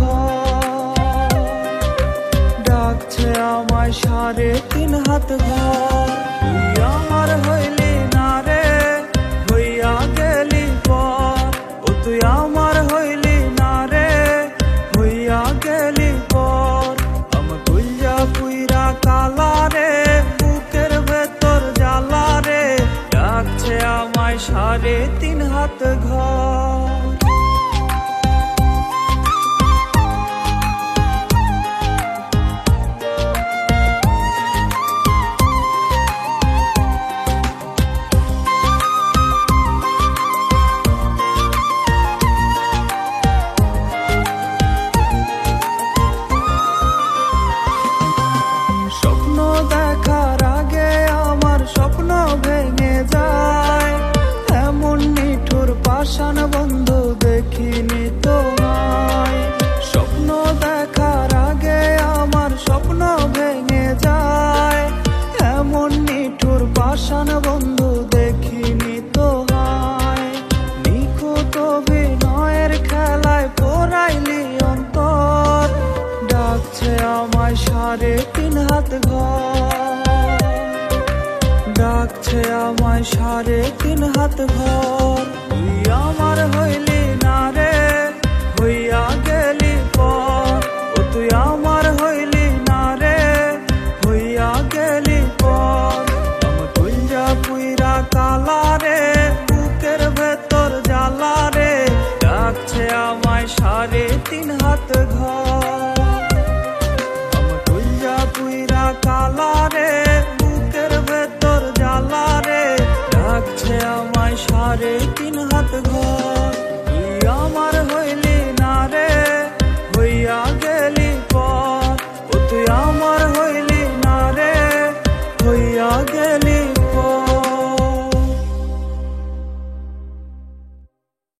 ঘর, ডাকছে আমায় 3.5 হাত ঘর। তুই আমার হইলি না রে, হইয়া গেলি পর। ও তুই আমার হইলি না রে, হইয়া গেলি পর। আমার কইয়া পুইরা কালা রে, বুকের ভেতর জ্বালা রে, ডাকছে আমায় 3.5 হাত ঘর। স্বপ্ন দেখার আগে আমার স্বপ্ন ভেঙে যায়, এমন নিঠুর পাষাণ বন্ধু দেখিনি তোমায়। স্বপ্ন দেখার আগে আমার স্বপ্ন ভেঙে যায়, এমন নিঠুর পাষাণ বন্ধু দেখিনি তোমায়। নিখুঁত অভিনয়ের খেলায় পোড়াইলি অন্তর, ডাকছে আমায় 3.5 হাত ঘর, ডাকছে আমায় 3.5 হাত ঘর। তুই আমার হইলি না রে, হইয়া গেলি পর। ও তুই আমার হইলি না রে, হইয়া গেলি পর। আমার কইয়া পুইরা কালা রে, বুকের ভেতর জ্বালা রে, ডাকছে আমায় 3.5 হাত ঘর। পুইরা কালা রে, বুকের ভেতর জ্বালা রে, ডাকছে আমায় 3.5 হাত ঘর। তুই আমার হইলি না রে, হইয়া গেলি পর। ও তুই আমার হইলি না রে, হইয়া গেলি